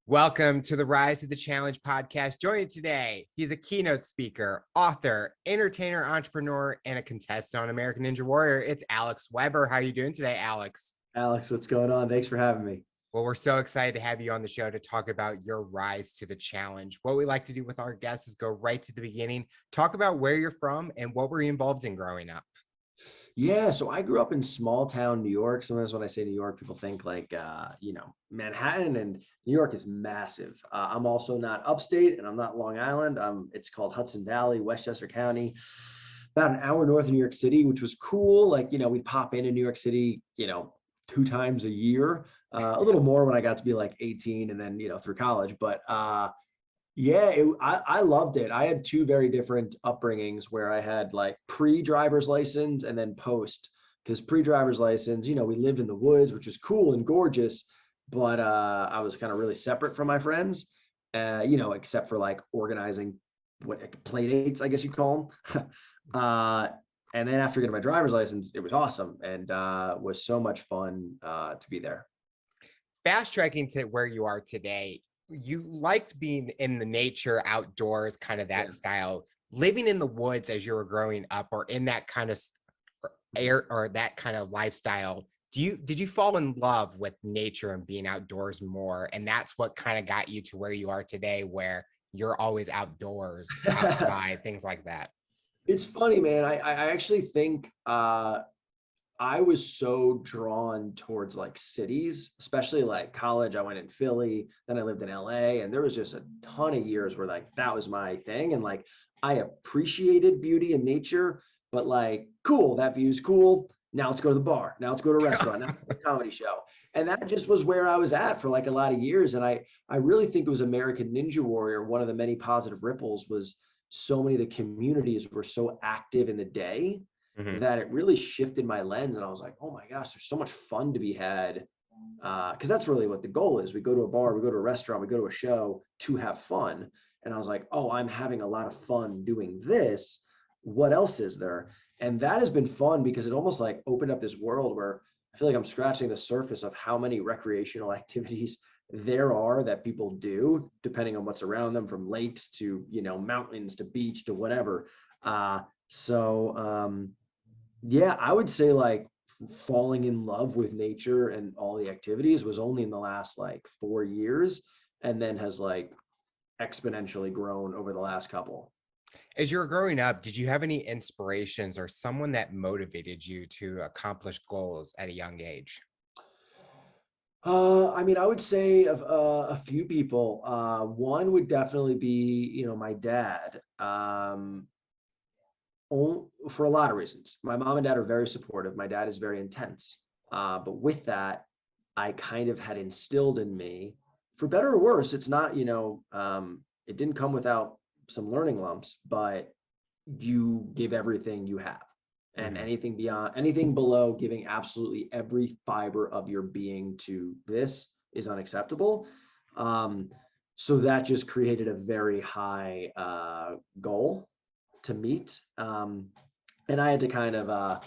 Welcome to the Rise to the Challenge podcast. Joining today, he's a keynote speaker, author, entertainer, entrepreneur, and a contestant on American Ninja Warrior. It's Alex Weber. How are you doing today, Alex? Alex, what's going on? Thanks for having me. Well, we're so excited to have you on the show to talk about your rise to the challenge. What we like to do with our guests is go right to the beginning, talk about where you're from and what were you involved in growing up. Yeah, so I grew up in small town New York. Sometimes when I say New York, people think like, Manhattan, and New York is massive. I'm also not upstate and I'm not Long Island. It's called Hudson Valley, Westchester County, about an hour north of New York City, which was cool. Like, we'd pop into New York City, 2 times a year, a little more when I got to be like 18 and then, through college. But yeah, I loved it. I had two very different upbringings where I had like pre-driver's license and then post. Because pre-driver's license, we lived in the woods, which is cool and gorgeous, but I was kind of really separate from my friends, except for like organizing play dates, I guess you call them. And then after getting my driver's license, it was awesome and was so much fun to be there. Fast tracking to where you are today, you liked being in the nature, outdoors, kind of that style, living in the woods as you were growing up, or in that kind of air or that kind of lifestyle. Did you fall in love with nature and being outdoors more? And that's what kind of got you to where you are today, where you're always outdoors, outside, things like that. It's funny, man. I actually think I was so drawn towards like cities, especially like college. I went in Philly, then I lived in LA, and there was just a ton of years where like that was my thing. And like I appreciated beauty and nature, but like, cool, that view's cool. Now let's go to the bar. Now let's go to a restaurant. Now let's go to a comedy show. And that just was where I was at for like a lot of years. And I really think it was American Ninja Warrior. One of the many positive ripples was so many of the communities were so active in the day that it really shifted my lens. And I was like, oh my gosh, there's so much fun to be had. Because that's really what the goal is. We go to a bar, we go to a restaurant, we go to a show to have fun. And I was like, oh, I'm having a lot of fun doing this. What else is there? And that has been fun because it almost like opened up this world where I feel like I'm scratching the surface of how many recreational activities there are that people do, depending on what's around them, from lakes to, mountains to beach to whatever. Yeah, I would say like falling in love with nature and all the activities was only in the last like 4 years, and then has like exponentially grown over the last couple. As you were growing up, did you have any inspirations or someone that motivated you to accomplish goals at a young age? I would say of a few people. One would definitely be, my dad. For a lot of reasons. My mom and dad are very supportive. My dad is very intense. But with that, I kind of had instilled in me, for better or worse, it's not, it didn't come without some learning lumps, but you give everything you have. And anything beyond, anything below giving absolutely every fiber of your being to this is unacceptable. So that just created a very high goal to meet. And I had to kind of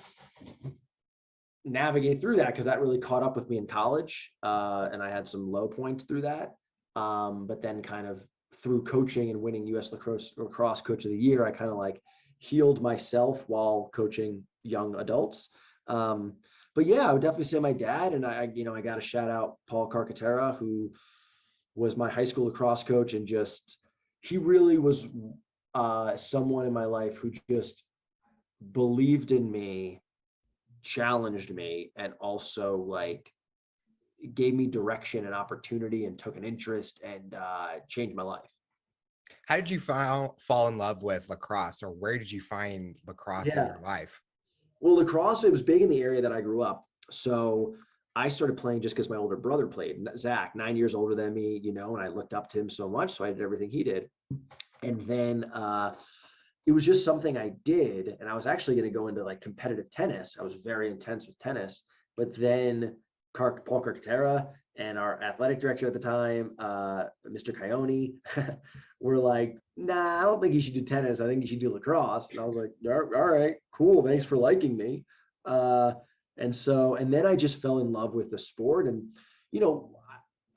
navigate through that because that really caught up with me in college. And I had some low points through that. But then kind of through coaching and winning US Lacrosse Coach of the Year, I kind of like healed myself while coaching young adults. But yeah, I would definitely say my dad. And I got to shout out Paul Carcaterra, who was my high school lacrosse coach, and just, he really was someone in my life who just believed in me, challenged me, and also like gave me direction and opportunity and took an interest and changed my life. How did you fall in love with lacrosse, or where did you find lacrosse in your life? Well, lacrosse, it was big in the area that I grew up. So I started playing just because my older brother played, Zach, 9 years older than me, and I looked up to him so much. So I did everything he did. And then it was just something I did. And I was actually going to go into like competitive tennis. I was very intense with tennis. But then Paul Carcaterra and our athletic director at the time, Mr. Coyote, were like, nah, I don't think you should do tennis. I think you should do lacrosse. And I was like, all right, cool. Thanks for liking me. And then I just fell in love with the sport. And,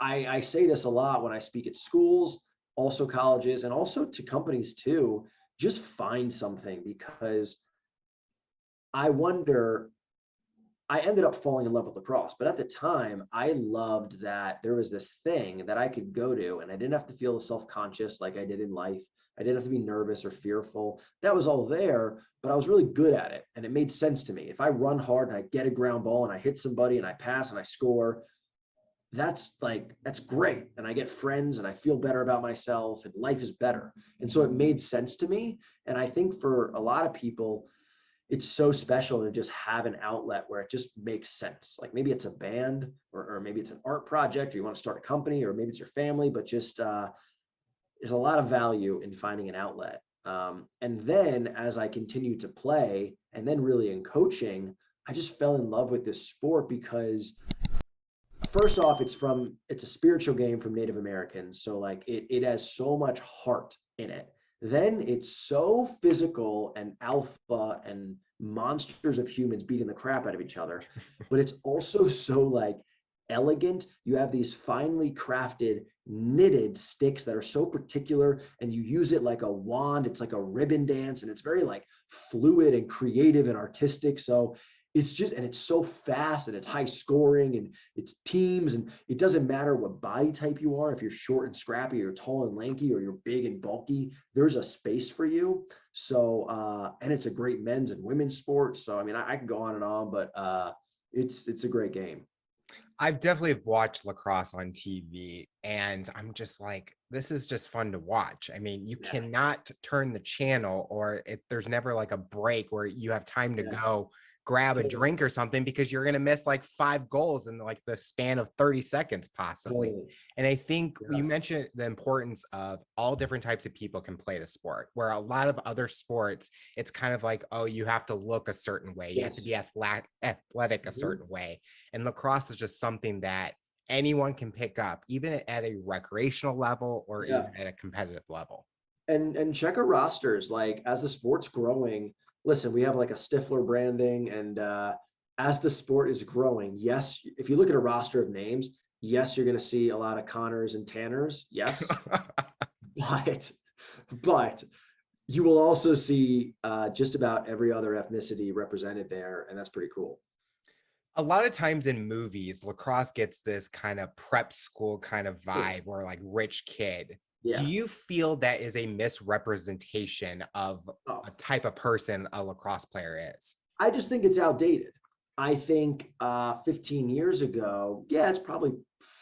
I say this a lot when I speak at schools, also colleges, and also to companies too. Just find something, because I wonder, I ended up falling in love with lacrosse, but at the time I loved that there was this thing that I could go to and I didn't have to feel self-conscious like I did in life. I didn't have to be nervous or fearful. That was all there, but I was really good at it and it made sense to me. If I run hard and I get a ground ball and I hit somebody and I pass and I score, that's great. And I get friends and I feel better about myself and life is better. And so it made sense to me. And I think for a lot of people, it's so special to just have an outlet where it just makes sense. Like maybe it's a band, or maybe it's an art project, or you want to start a company, or maybe it's your family, but just there's a lot of value in finding an outlet. And then as I continued to play and then really in coaching, I just fell in love with this sport because first off, it's a spiritual game from Native Americans. So like it has so much heart in it. Then it's so physical and alpha and monsters of humans beating the crap out of each other, but it's also so like elegant. You have these finely crafted knitted sticks that are so particular and you use it like a wand. It's like a ribbon dance and it's very like fluid and creative and artistic. So it's just, and it's so fast and it's high scoring and it's teams, and it doesn't matter what body type you are. If you're short and scrappy, or tall and lanky, or you're big and bulky, there's a space for you. So, and it's a great men's and women's sport. So, I mean, I can go on, but it's a great game. I've definitely watched lacrosse on TV and I'm just like, this is just fun to watch. I mean, you Yeah. cannot turn the channel, or there's never like a break where you have time to go grab a drink or something, because you're going to miss like 5 goals in like the span of 30 seconds possibly. And I think you mentioned the importance of all different types of people can play the sport, where a lot of other sports, it's kind of like, oh, you have to look a certain way. You have to be athletic a certain way. And lacrosse is just something that anyone can pick up, even at a recreational level or even at a competitive level. And check our rosters. Like as the sport's growing, listen, we have like a Stifler branding, and as the sport is growing, yes, if you look at a roster of names, yes, you're going to see a lot of Connors and Tanners, yes, but you will also see just about every other ethnicity represented there, and that's pretty cool. A lot of times in movies, lacrosse gets this kind of prep school kind of vibe, or like rich kid. Do you feel that is a misrepresentation of a type of person a lacrosse player is? I just think it's outdated. I think 15 years ago, yeah, it's probably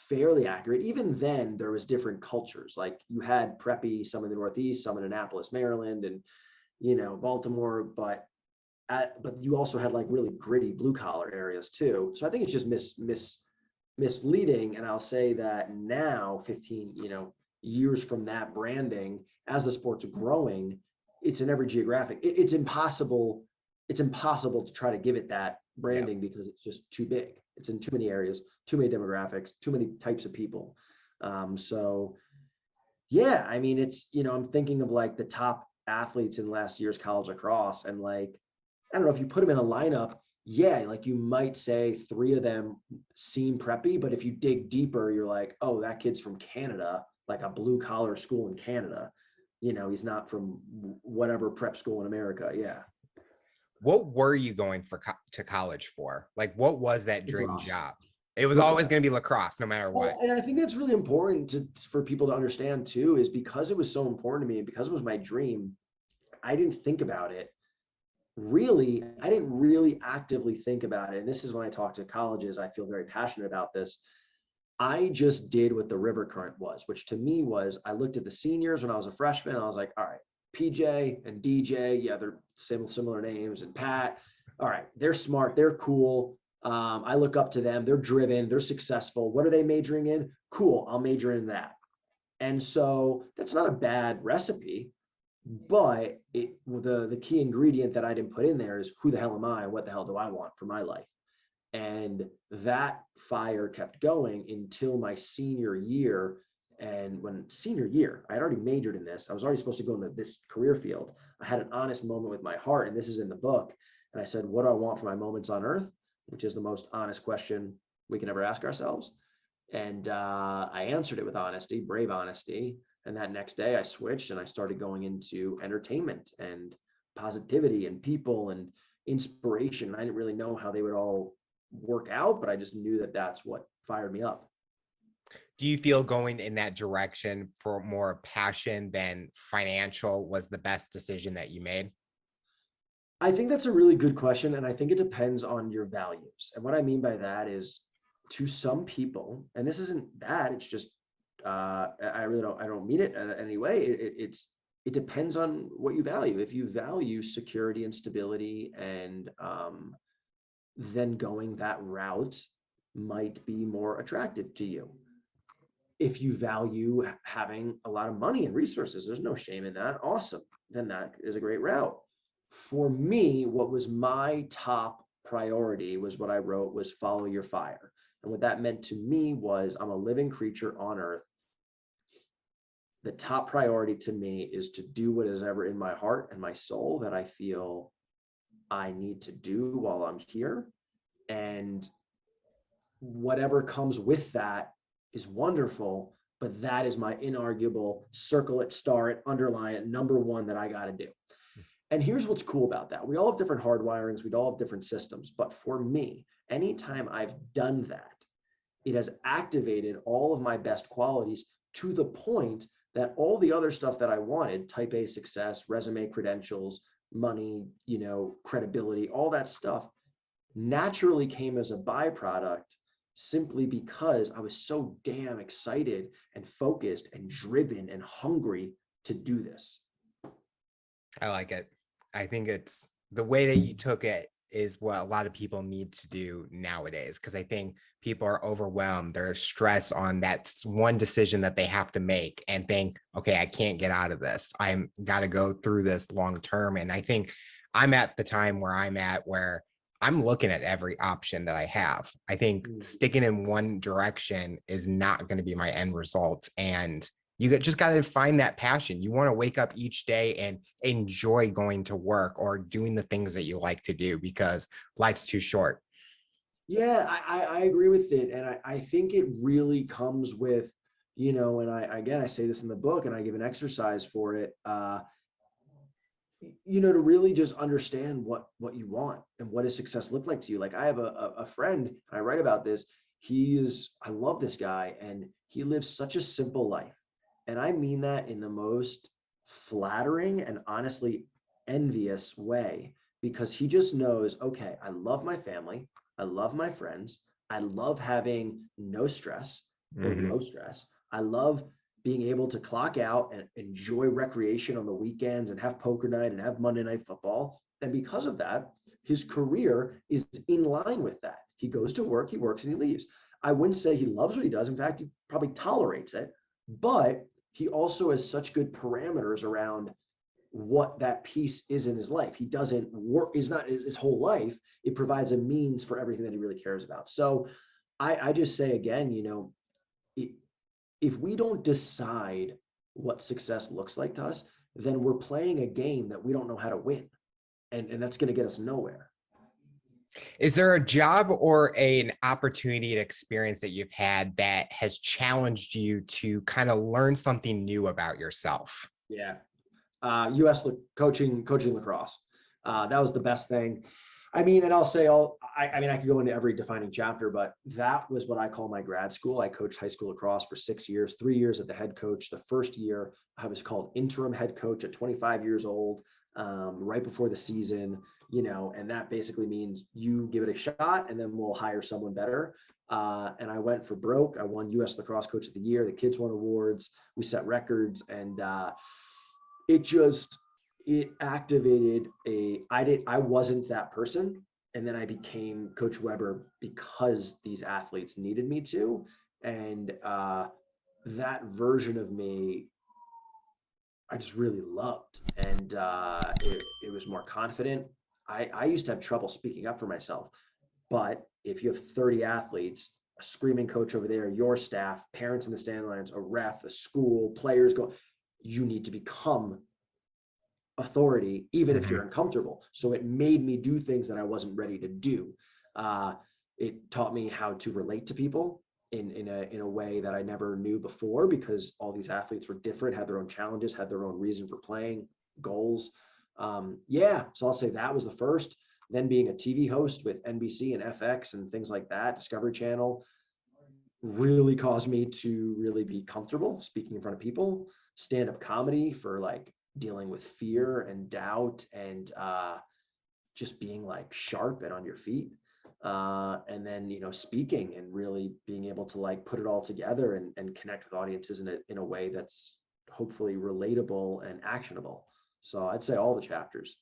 fairly accurate. Even then, there was different cultures. Like you had preppy, some in the Northeast, some in Annapolis, Maryland, and Baltimore, but you also had like really gritty blue collar areas too. So I think it's just misleading. And I'll say that now, 15 years from that branding, as the sport's growing, it's in every geographic. It's impossible to try to give it that branding because it's just too big. It's in too many areas, too many demographics, too many types of people. So yeah, I mean, it's, I'm thinking of like the top athletes in last year's college lacrosse, and like, I don't know, if you put them in a lineup, yeah, like you might say 3 of them seem preppy, but if you dig deeper, you're like, oh, that kid's from Canada, like a blue collar school in Canada. He's not from whatever prep school in America. Yeah. What were you going to college for? Like, what was that dream Lacrosse. job? It was always going to be lacrosse, no matter what. And I think that's really important for people to understand too, is because it was so important to me and because it was my dream, I didn't think about it. Really, I didn't really actively think about it. And this is when I talk to colleges, I feel very passionate about this. I just did what the river current was, which to me was, I looked at the seniors when I was a freshman. I was like, all right, PJ and DJ, yeah, they're similar names, and Pat. All right, they're smart, they're cool. I look up to them. They're driven, they're successful. What are they majoring in? Cool, I'll major in that. And so that's not a bad recipe, but the key ingredient that I didn't put in there is, who the hell am I? What the hell do I want for my life? And that fire kept going until my senior year. And when senior year, I had already majored in this. I was already supposed to go into this career field. I had an honest moment with my heart, and this is in the book. And I said, what do I want for my moments on earth? Which is the most honest question we can ever ask ourselves. And I answered it with honesty, brave honesty. And that next day I switched and I started going into entertainment and positivity and people and inspiration. I didn't really know how they would all work out, but I just knew that that's what fired me up. Do you feel going in that direction for more passion than financial was the best decision that you made? I think that's a really good question. And I think it depends on your values. And what I mean by that is, to some people, and this isn't bad, it's just, I don't mean it in any way. It depends on what you value. If you value security and stability, and then going that route might be more attractive to you. If you value having a lot of money and resources, there's no shame in that. Awesome. Then that is a great route. For me, what was my top priority was what I wrote was follow your fire. And what that meant to me was, I'm a living creature on earth. The top priority to me is to do what is ever in my heart and my soul that I feel I need to do while I'm here. And whatever comes with that is wonderful, but that is my inarguable circle it, star it, underline it, number one that I got to do. And here's what's cool about that. We all have different hardwirings, we all have different systems. But for me, anytime I've done that, it has activated all of my best qualities to the point that all the other stuff that I wanted, type A success, resume credentials, money, credibility, all that stuff naturally came as a byproduct, simply because I was so damn excited and focused and driven and hungry to do this. I like it. I think it's the way that you took it is what a lot of people need to do nowadays. Because I think people are overwhelmed. They're stressed on that one decision that they have to make and think, okay, I can't get out of this. I'm got to go through this long term. And I think I'm at the time where I'm at where I'm looking at every option that I have. I think sticking in one direction is not going to be my end result. And you just got to find that passion. You want to wake up each day and enjoy going to work or doing the things that you like to do, because life's too short. Yeah, I agree with it. And I think it really comes with, and I say this in the book and I give an exercise for it, to really just understand what you want and what does success look like to you. Like, I have a friend, and I write about this. I love this guy, and he lives such a simple life. And I mean that in the most flattering and honestly envious way, because he just knows, okay, I love my family. I love my friends. I love having no stress or low stress. I love being able to clock out and enjoy recreation on the weekends and have poker night and have Monday Night Football. And because of that, his career is in line with that. He goes to work, he works, and he leaves. I wouldn't say he loves what he does. In fact, he probably tolerates it, but he also has such good parameters around what that piece is in his life. He doesn't work, is not his whole life. It provides a means for everything that he really cares about. So I just say again, if we don't decide what success looks like to us, then we're playing a game that we don't know how to win. And that's going to get us nowhere. Is there a job or an opportunity and experience that you've had that has challenged you to kind of learn something new about yourself? Yeah. US coaching lacrosse. That was the best thing. I mean, and I'll say I could go into every defining chapter, but that was what I call my grad school. I coached high school lacrosse for 6 years, 3 years at the head coach. The first year I was called interim head coach at 25 years old, right before the season, and that basically means you give it a shot and then we'll hire someone better. And I went for broke. I won US Lacrosse Coach of the Year. The kids won awards. We set records, and it activated I wasn't that person. And then I became Coach Weber because these athletes needed me to. And that version of me, I just really loved. And it was more confident. I used to have trouble speaking up for myself. But if you have 30 athletes, a screaming coach over there, your staff, parents in the stand lines, a ref, a school, players you need to become authority, even if you're uncomfortable. So it made me do things that I wasn't ready to do. It taught me how to relate to people. in a way that I never knew before, because all these athletes were different, had their own challenges, had their own reason for playing, goals. Yeah, so I'll say that was the first. Then being a TV host with NBC and FX and things like that, Discovery Channel, really caused me to really be comfortable speaking in front of people. Stand-up comedy for like dealing with fear and doubt and just being like sharp and on your feet. And then, speaking and really being able to like put it all together and connect with audiences in a way that's hopefully relatable and actionable. So I'd say all the chapters.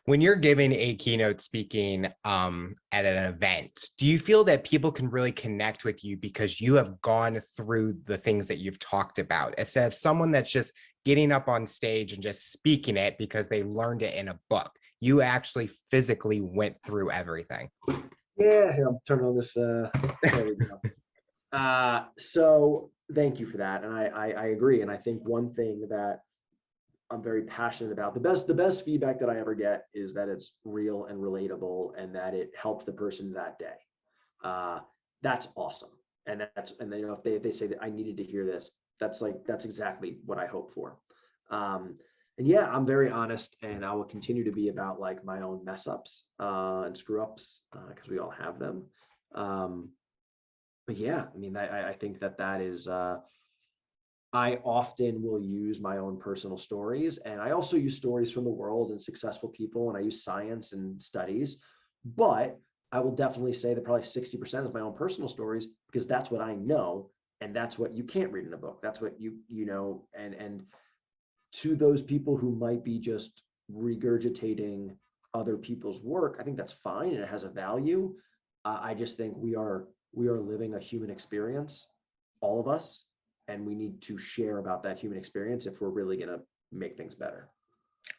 When you're giving a keynote speaking at an event, do you feel that people can really connect with you because you have gone through the things that you've talked about, instead of someone that's just getting up on stage and just speaking it because they learned it in a book? You actually physically went through everything. Yeah, here, I'm turning on this. There we go. So thank you for that. And I agree. And I think one thing that I'm very passionate about, the best feedback that I ever get is that it's real and relatable and that it helped the person that day. That's awesome. And then, if they say that I needed to hear this, that's exactly what I hope for. And yeah, I'm very honest, and I will continue to be about like my own mess ups and screw ups, because we all have them. But yeah, I mean, I think that is, I often will use my own personal stories, and I also use stories from the world and successful people, and I use science and studies, but I will definitely say that probably 60% is my own personal stories, because that's what I know, and that's what you can't read in a book. That's what you know, and to those people who might be just regurgitating other people's work, I think that's fine and it has a value. I just think we are living a human experience, all of us, and we need to share about that human experience if we're really going to make things better.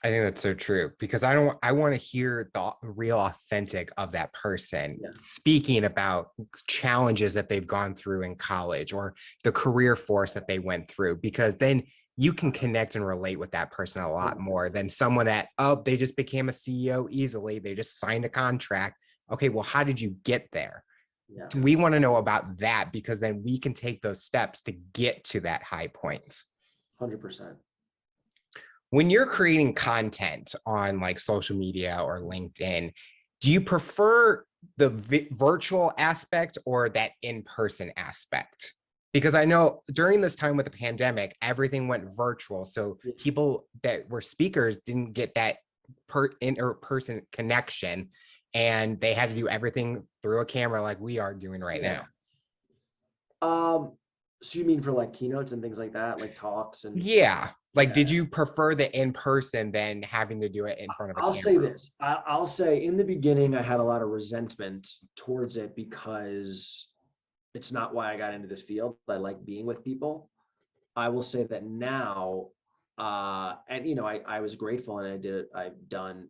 I think that's so true, because I want to hear the real authentic of that person speaking about challenges that they've gone through in college or the career force that they went through, because then you can connect and relate with that person a lot more than someone that, they just became a CEO easily. They just signed a contract. Okay, well, how did you get there? Yeah. We want to know about that, because then we can take those steps to get to that high point. 100%. When you're creating content on like social media or LinkedIn, do you prefer the virtual aspect or that in-person aspect? Because I know during this time with the pandemic, everything went virtual. So people that were speakers didn't get that in-person connection, and they had to do everything through a camera like we are doing right now. So you mean for like keynotes and things like that, like talks and did you prefer the in-person than having to do it in front of a camera? I'll say this. I'll say in the beginning, I had a lot of resentment towards it because it's not why I got into this field. I like being with people. I will say that now, and I was grateful, and I've done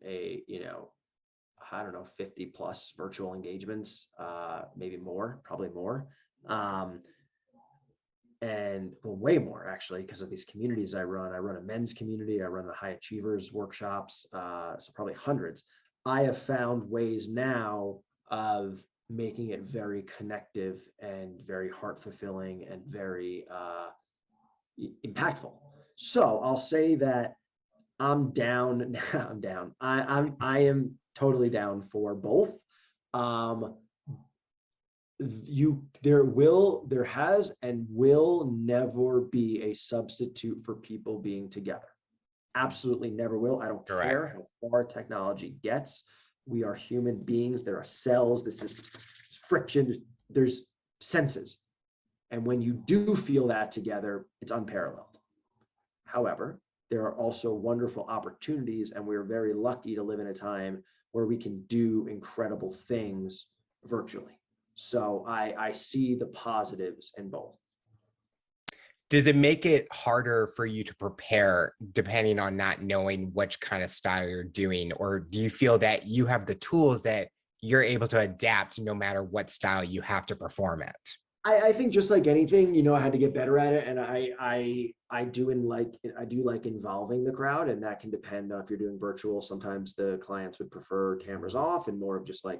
I don't know, 50 plus virtual engagements, maybe more, probably more. And well, way more actually, because of these communities I run. I run a men's community. I run the high achievers workshops. So probably hundreds. I have found ways now of making it very connective and very heart fulfilling and very impactful. So I'll say that I'm down. I'm down. I am totally down for both. There has and will never be a substitute for people being together. Absolutely never will. I don't care how far technology gets. We are human beings. There are cells. This is friction. There's senses. And when you do feel that together, it's unparalleled. However, there are also wonderful opportunities, and we're very lucky to live in a time where we can do incredible things virtually. So I see the positives in both. Does it make it harder for you to prepare depending on not knowing which kind of style you're doing? Or do you feel that you have the tools that you're able to adapt no matter what style you have to perform at? I think just like anything, I had to get better at it. And I do like involving the crowd, and that can depend on if you're doing virtual. Sometimes the clients would prefer cameras off and more of just like,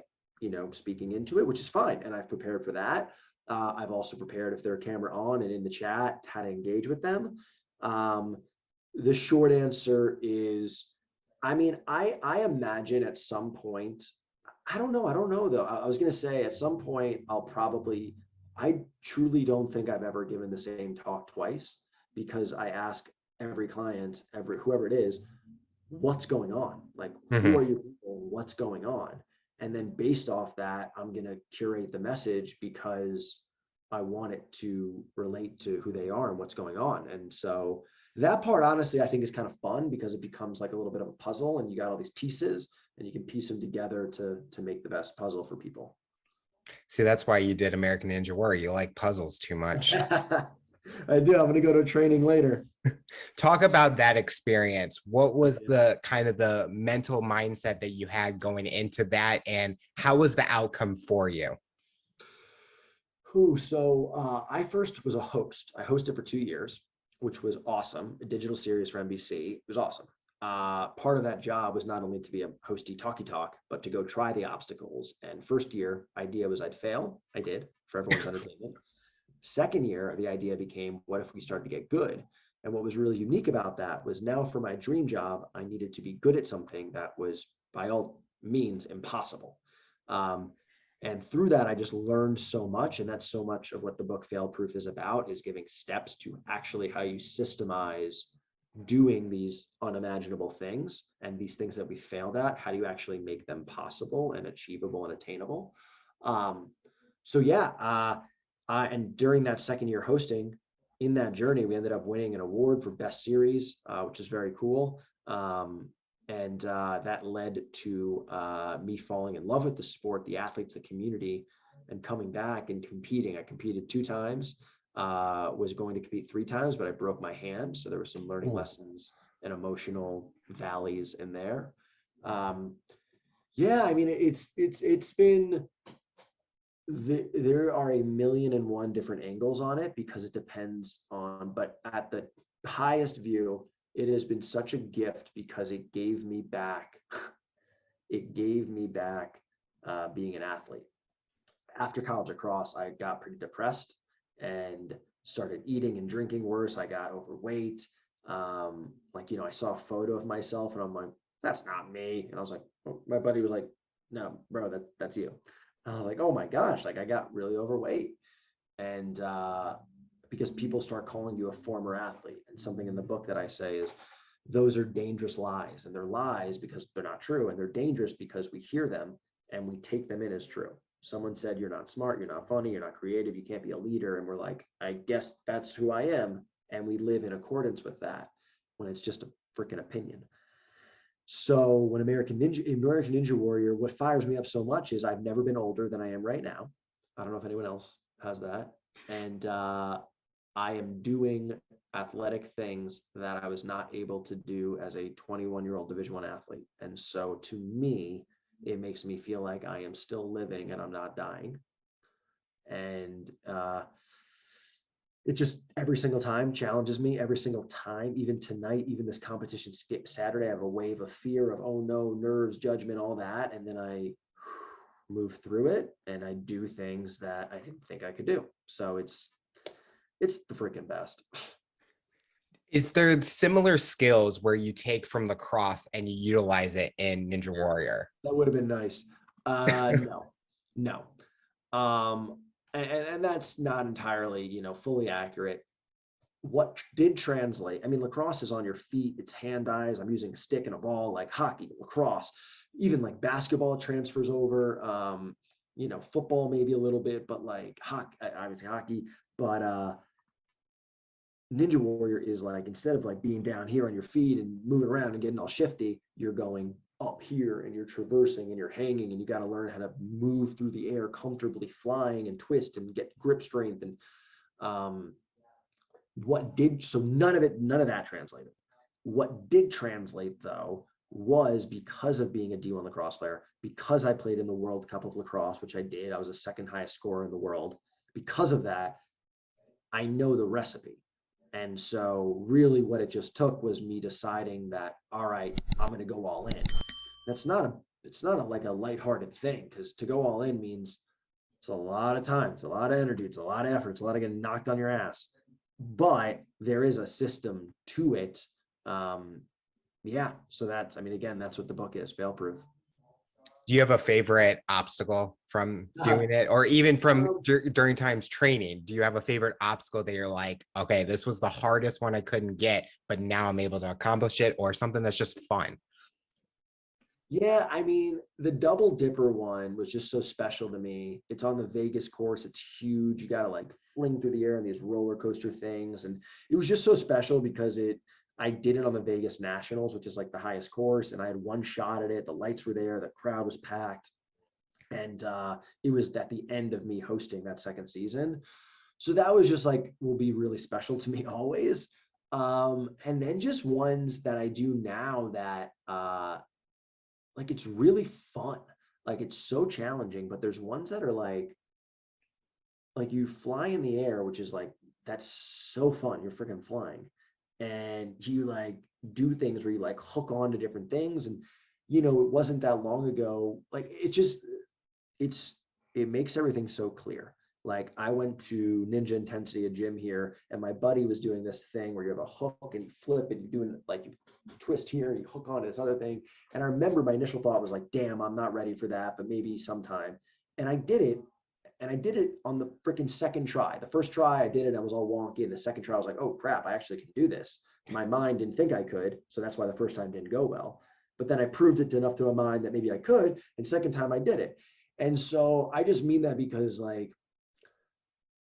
speaking into it, which is fine. And I've prepared for that. I've also prepared if they're camera on and in the chat, how to engage with them. The short answer is, I mean, I imagine at some point, I don't know though. I was going to say at some point I truly don't think I've ever given the same talk twice, because I ask every client, whoever it is, what's going on? Like, who Mhm. are you people? What's going on? And then based off that, I'm going to curate the message because I want it to relate to who they are and what's going on. And so that part, honestly, I think is kind of fun because it becomes like a little bit of a puzzle, and you got all these pieces and you can piece them together to make the best puzzle for people. See, that's why you did American Ninja Warrior. You like puzzles too much. I do. I'm going to go to training later. Talk about that experience. What was Yeah. the kind of the mental mindset that you had going into that, and how was the outcome for you? I first was a host. I hosted for 2 years, which was awesome. A digital series for NBC. It was awesome. Part of that job was not only to be a hosty talky talk, but to go try the obstacles. And first year, idea was I'd fail. I did, for everyone's entertainment. Second year, the idea became, what if we started to get good? And what was really unique about that was, now for my dream job, I needed to be good at something that was by all means impossible. And through that, I just learned so much. And that's so much of what the book Fail Proof is about, is giving steps to actually how you systemize doing these unimaginable things, and these things that we failed at, how do you actually make them possible and achievable and attainable? Um, so yeah, and during that second year hosting, in that journey, we ended up winning an award for best series, which is very cool. And that led to me falling in love with the sport, the athletes, the community, and coming back and competing. I competed 2 times, was going to compete 3 times, but I broke my hand. So there were some learning Ooh. lessons and emotional valleys in there. Yeah, I mean, it's been, there are a million and one different angles on it, because it depends on, but at the highest view, it has been such a gift because it gave me back, being an athlete. After college lacrosse, I got pretty depressed and started eating and drinking worse. I got overweight. I saw a photo of myself and I'm like, that's not me. And I was like, oh, my buddy was like, no, bro, that's you. And I was like, oh my gosh, like I got really overweight. And because people start calling you a former athlete, and something in the book that I say is, those are dangerous lies, and they're lies because they're not true, and they're dangerous because we hear them and we take them in as true. Someone said, you're not smart, you're not funny, you're not creative, you can't be a leader. And we're like, I guess that's who I am. And we live in accordance with that, when it's just a freaking opinion. So when American Ninja Warrior, what fires me up so much is, I've never been older than I am right now. I don't know if anyone else has that. And I am doing athletic things that I was not able to do as a 21-year-old Division I athlete. And so to me, it makes me feel like I am still living and I'm not dying. And it just every single time challenges me, every single time. Even tonight, even this competition skip Saturday, I have a wave of fear of, oh no, nerves, judgment, all that. And then I move through it and I do things that I didn't think I could do. So it's the freaking best. Is there similar skills where you take from lacrosse and you utilize it in Ninja Warrior? That would have been nice. No. And that's not entirely, fully accurate. What did translate, I mean, lacrosse is on your feet, it's hand-eyes. I'm using a stick and a ball, like hockey, lacrosse, even like basketball transfers over. Football maybe a little bit, but like hockey, obviously hockey. But Ninja Warrior is like, instead of like being down here on your feet and moving around and getting all shifty, you're going up here and you're traversing and you're hanging, and you got to learn how to move through the air comfortably, flying and twist and get grip strength. And none of that translated. What did translate though was, because of being a D1 lacrosse player, because I played in the World Cup of lacrosse, which I did, I was the second highest scorer in the world. Because of that, I know the recipe. And so really what it just took was me deciding that, all right, I'm going to go all in. It's not like a lighthearted thing, because to go all in means It's a lot of time. It's a lot of energy. It's a lot of effort. It's a lot of getting knocked on your ass. But there is a system to it. Yeah. So that's, I mean, again, that's what the book is, fail proof. Do you have a favorite obstacle from doing it, or even from during times training? Do you have a favorite obstacle that you're like, okay, this was the hardest one I couldn't get, but now I'm able to accomplish it, or something that's just fun? Yeah, I mean, the double dipper one was just so special to me. It's on the Vegas course. It's huge. You got to like fling through the air in these roller coaster things. And it was just so special because I did it on the Vegas Nationals, which is like the highest course. And I had one shot at it. The lights were there. The crowd was packed. And it was at the end of me hosting that second season. So that was just like, will be really special to me always. And then just ones that I do now that, like it's really fun. Like it's so challenging, but there's ones that are like you fly in the air, which is like, that's so fun. You're freaking flying. And you like do things where you like hook on to different things. And, you know, it wasn't that long ago. Like it makes everything so clear. Like I went to Ninja Intensity, a gym here, and my buddy was doing this thing where you have a hook and you flip and you're doing like you twist here and you hook on to this other thing. And I remember my initial thought was like, damn, I'm not ready for that, but maybe sometime. And I did it. And I did it on the freaking second try. The first try I did it, I was all wonky. And the second try I was like, oh crap, I actually can do this. My mind didn't think I could. So that's why the first time didn't go well. But then I proved it enough to my mind that maybe I could. And second time I did it. And so I just mean that because like,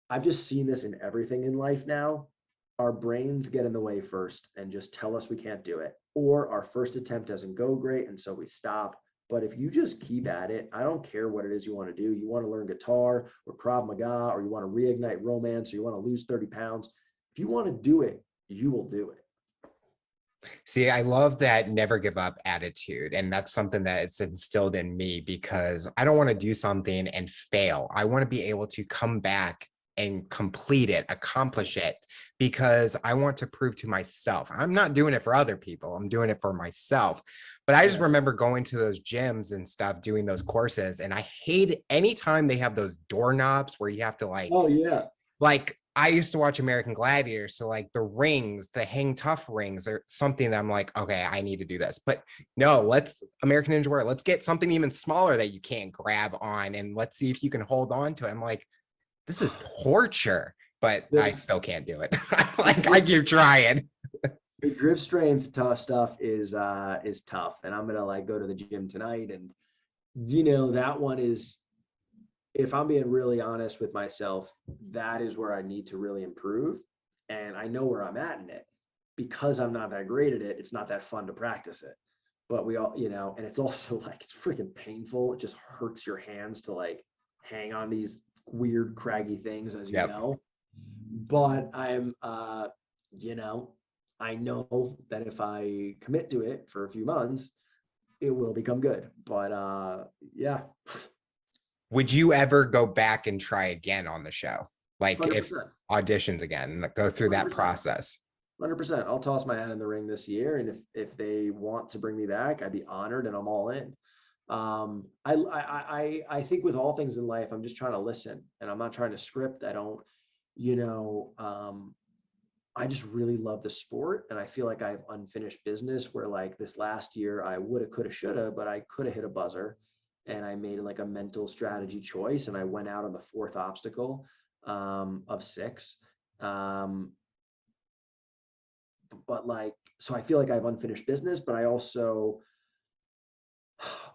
I've just seen this in everything in life now. Our brains get in the way first and just tell us we can't do it. Or our first attempt doesn't go great. And so we stop. But if you just keep at it, I don't care what it is you want to do. You want to learn guitar or Krav Maga, or you want to reignite romance, or you want to lose 30 pounds. If you want to do it, you will do it. See, I love that never give up attitude. And that's something that it's instilled in me, because I don't want to do something and fail. I want to be able to come back and complete it, accomplish it, because I want to prove to myself. I'm not doing it for other people. I'm doing it for myself. But I just remember going to those gyms and stuff, doing those courses. And I hate anytime they have those doorknobs where you have to like, oh yeah, like I used to watch American Gladiators. So like the rings, the hang tough rings are something that I'm like, okay, I need to do this. But no, let's American Ninja Warrior, let's get something even smaller that you can't grab on. And let's see if you can hold on to it. I'm like, this is torture, but I still can't do it. Like I keep trying. The grip strength tough stuff is tough. And I'm gonna like go to the gym tonight. And you know, that one is, if I'm being really honest with myself, that is where I need to really improve. And I know where I'm at in it. Because I'm not that great at it, it's not that fun to practice it. But we all, you know, and it's also like it's freaking painful. It just hurts your hands to like hang on these weird craggy things, as you know. But I'm you know, I know that if I commit to it for a few months, it will become good. But yeah. Would you ever go back and try again on the show? Like 100%. if auditions again, go through that 100%. process? 100%. I'll toss my hat in the ring this year, and if they want to bring me back, I'd be honored, and I'm all in. I think with all things in life, I'm just trying to listen, and I'm not trying to script. I don't, you know, I just really love the sport, and I feel like I have unfinished business. Where like this last year, I woulda, coulda, shoulda, but I could have hit a buzzer, and I made like a mental strategy choice, and I went out on the fourth obstacle of 6. But like, so I feel like I have unfinished business, but I also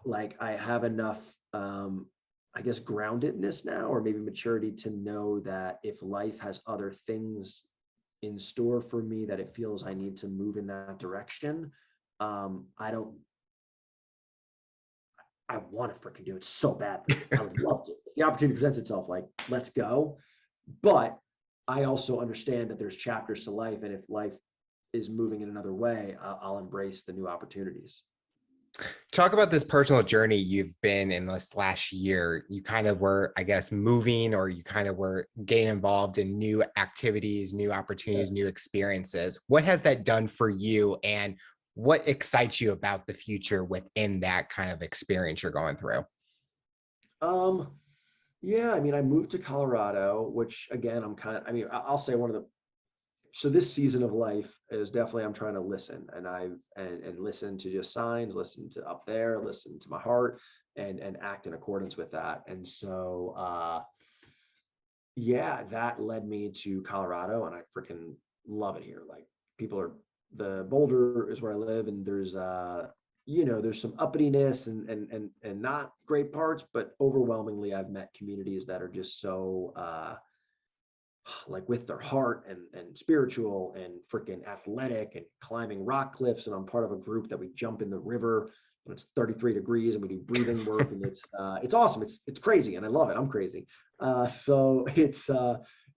like I have enough I guess groundedness now, or maybe maturity, to know that if life has other things in store for me, that it feels I need to move in that direction. I want to freaking do it so badly. I would love to. If the opportunity presents itself, like, let's go. But I also understand that there's chapters to life, and if life is moving in another way, I'll embrace the new opportunities. Talk about this personal journey you've been in this last year. You kind of were, I guess, moving, or you kind of were getting involved in new activities, new opportunities, new experiences. What has that done for you, and what excites you about the future within that kind of experience you're going through? Yeah, I mean, I moved to Colorado, which again, I mean, I'll say so this season of life is definitely, I'm trying to listen, and and listen to just signs, listen to up there, listen to my heart, and act in accordance with that. And so, yeah, that led me to Colorado, and I freaking love it here. Like, the Boulder is where I live, and there's there's some uppityness and not great parts, but overwhelmingly I've met communities that are just so like with their heart and spiritual and freaking athletic and climbing rock cliffs. And I'm part of a group that we jump in the river when it's 33 degrees, and we do breathing work, and it's awesome. It's crazy, and I love it. I'm crazy. So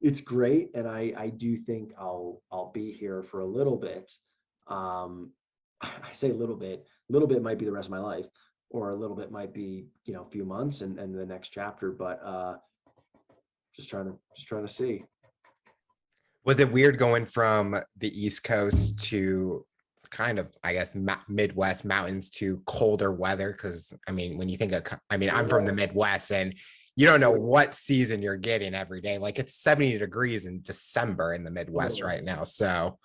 it's great, and I do think I'll be here for a little bit. I say a little bit might be the rest of my life, or a little bit might be, a few months and the next chapter, but just trying to see. Was it weird going from the East Coast to kind of, I guess, Midwest mountains to colder weather? Because I mean, when you think of, I mean, I'm from the Yeah, Midwest, and you don't know yeah, what season you're getting every day. Like it's 70 degrees in December in the Midwest totally. right now. So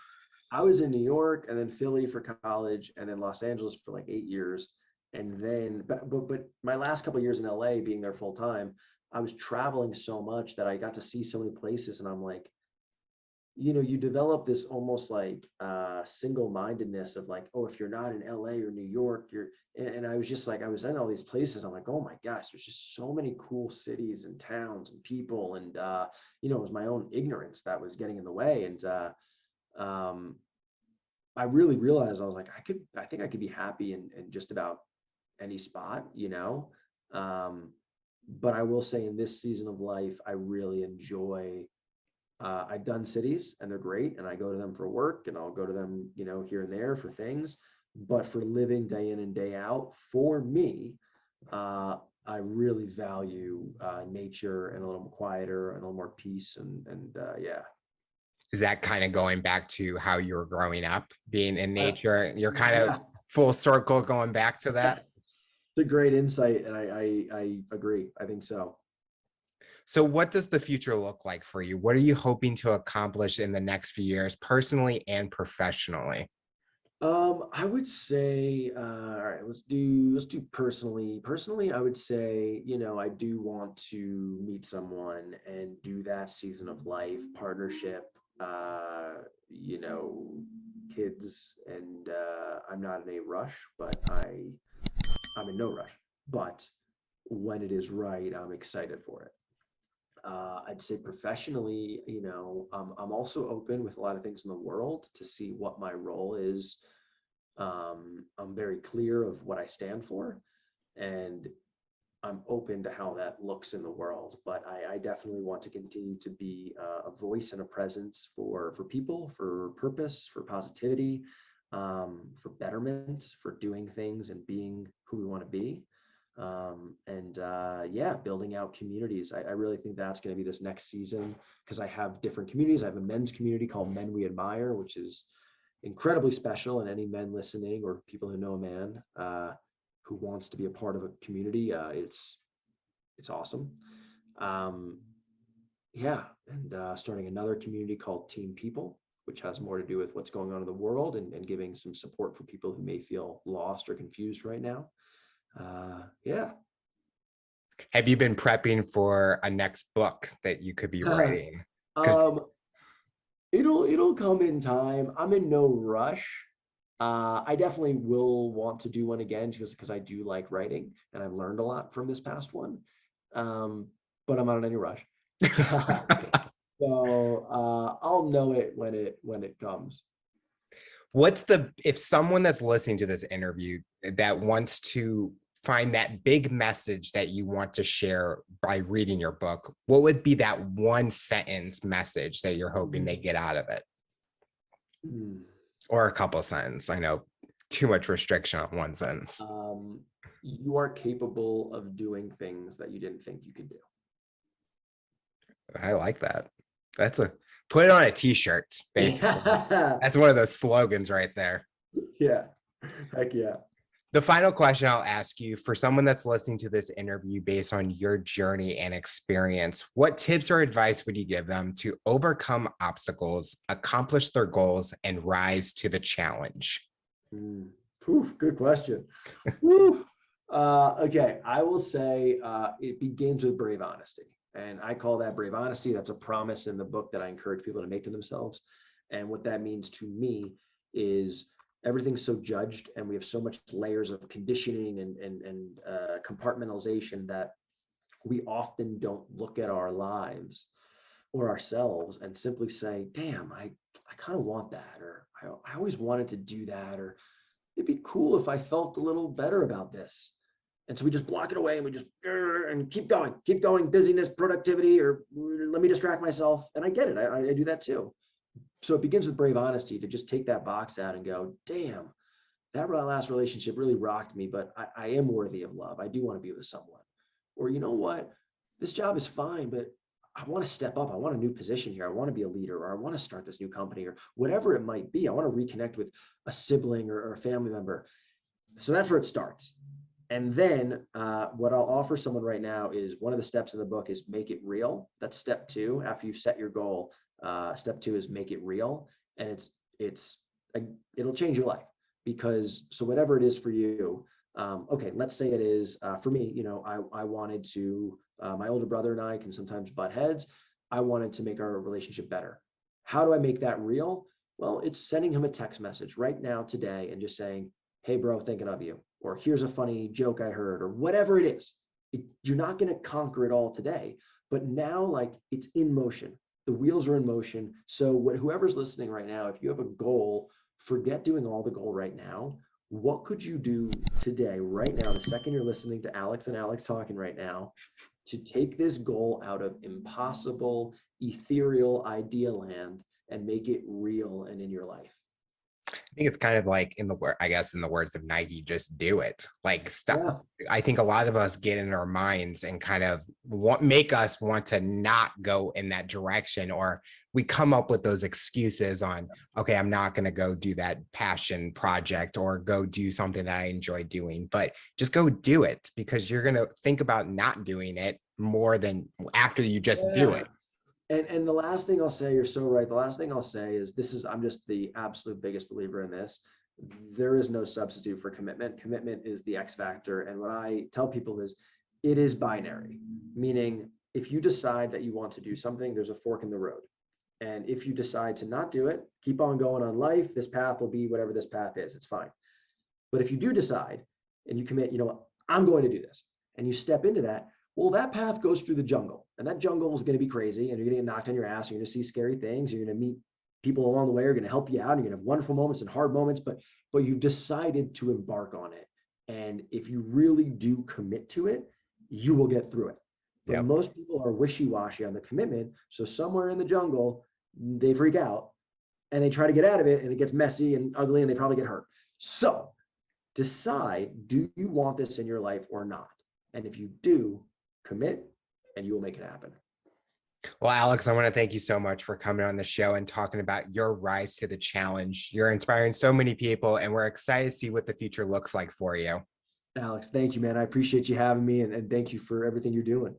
I was in New York and then Philly for college and then Los Angeles for like 8 years. And then, but my last couple of years in LA, being there full time, I was traveling so much that I got to see so many places. And I'm like, you develop this almost like single-mindedness of like, oh, if you're not in LA or New York, and I was just like, I was in all these places, and I'm like, oh my gosh, there's just so many cool cities and towns and people. And it was my own ignorance that was getting in the way. And um, I really realized, I was like, I think I could be happy in just about any spot. Um, but I will say, in this season of life, I really enjoy, I've done cities and they're great, and I go to them for work, and I'll go to them, here and there for things. But for living day in and day out, for me, uh, I really value nature, and a little quieter and a little more peace, and yeah. is that kind of going back to how you were growing up, being in I, nature? You're kind of yeah, full circle going back to that. it's a great insight, and I agree. I think so. So, what does the future look like for you? What are you hoping to accomplish in the next few years, personally and professionally? I would say, all right, let's do personally. Personally, I would say, I do want to meet someone and do that season of life partnership, uh, you know, kids, and I'm not in a rush, but I'm in no rush. But when it is right, I'm excited for it. I'd say professionally, I'm also open with a lot of things in the world to see what my role is. I'm very clear of what I stand for, and I'm open to how that looks in the world. But I definitely want to continue to be a voice and a presence for people, for purpose, for positivity, for betterment, for doing things and being who we want to be. And yeah, building out communities. I really think that's going to be this next season, because I have different communities. I have a men's community called Men We Admire, which is incredibly special. And any men listening, or people who know a man who wants to be a part of a community, it's awesome. Um, yeah, and starting another community called Team People, which has more to do with what's going on in the world, and giving some support for people who may feel lost or confused right now. Yeah. Have you been prepping for a next book that you could be writing? Because um, it'll come in time. I'm in no rush. I definitely will want to do one again, just because I do like writing, and I've learned a lot from this past one. Um, but I'm not in any rush. So I'll know it when it comes. if someone that's listening to this interview that wants to find that big message that you want to share by reading your book, what would be that one sentence message that you're hoping they get out of it? Hmm. Or a couple of sentences. I know too much restriction on one sentence. Um, you are capable of doing things that you didn't think you could do. I like that. That's a put it on a t-shirt, basically. Yeah. That's one of those slogans right there. Yeah. Heck yeah. The final question I'll ask you, for someone that's listening to this interview based on your journey and experience, what tips or advice would you give them to overcome obstacles, accomplish their goals, and rise to the challenge? Good question. Whew. Okay, I will say it begins with brave honesty. And I call that brave honesty. That's a promise in the book that I encourage people to make to themselves. And what that means to me is everything's so judged, and we have so much layers of conditioning and compartmentalization that we often don't look at our lives or ourselves and simply say, damn, I kind of want that, or I always wanted to do that, or it'd be cool if I felt a little better about this. And so we just block it away and we just and keep going, busyness, productivity, or let me distract myself. And I get it. I do that too. So it begins with brave honesty to just take that box out and go, damn, that last relationship really rocked me, but I am worthy of love. I do want to be with someone. Or you know what? This job is fine, but I want to step up. I want a new position here. I want to be a leader, or I want to start this new company, or whatever it might be. I want to reconnect with a sibling or a family member. So that's where it starts. And then what I'll offer someone right now is one of the steps in the book is make it real. That's step 2. After you've set your goal, step 2 is make it real. And it'll change your life, because so whatever it is for you, okay, let's say it is for me, I wanted to, my older brother and I can sometimes butt heads. I wanted to make our relationship better. How do I make that real? Well, it's sending him a text message right now today and just saying, hey bro, thinking of you, or here's a funny joke I heard, or whatever it is. You're not going to conquer it all today, but now like it's in motion. The wheels are in motion. So whoever's listening right now, if you have a goal, forget doing all the goal right now. What could you do today, right now, the second you're listening to Alex and Alex talking right now, to take this goal out of impossible, ethereal idea land and make it real and in your life? I think it's kind of like in the word, I guess, in the words of Nike, just do it. Like, stop. Yeah. I think a lot of us get in our minds and kind of make us want to not go in that direction, or we come up with those excuses on, okay, I'm not going to go do that passion project or go do something that I enjoy doing, but just go do it, because you're going to think about not doing it more than after you just do it. And the last thing I'll say, you're so right. The last thing I'll say is I'm just the absolute biggest believer in this. There is no substitute for commitment. Commitment is the X factor. And what I tell people is it is binary, meaning if you decide that you want to do something, there's a fork in the road. And if you decide to not do it, keep on going on life, this path will be whatever this path is, it's fine. But if you do decide and you commit, I'm going to do this, and you step into that, well, that path goes through the jungle, and that jungle is going to be crazy, and you're going to get knocked on your ass. You're going to see scary things. You're going to meet people along the way who are going to help you out. And you're going to have wonderful moments and hard moments, but you've decided to embark on it. And if you really do commit to it, you will get through it. But Yep. most people are wishy-washy on the commitment. So somewhere in the jungle, they freak out and they try to get out of it, and it gets messy and ugly, and they probably get hurt. So decide, do you want this in your life or not? And if you do, commit, and you will make it happen. Well, Alex, I want to thank you so much for coming on the show and talking about your rise to the challenge. You're inspiring so many people, and we're excited to see what the future looks like for you. Alex, thank you, man. I appreciate you having me, and thank you for everything you're doing.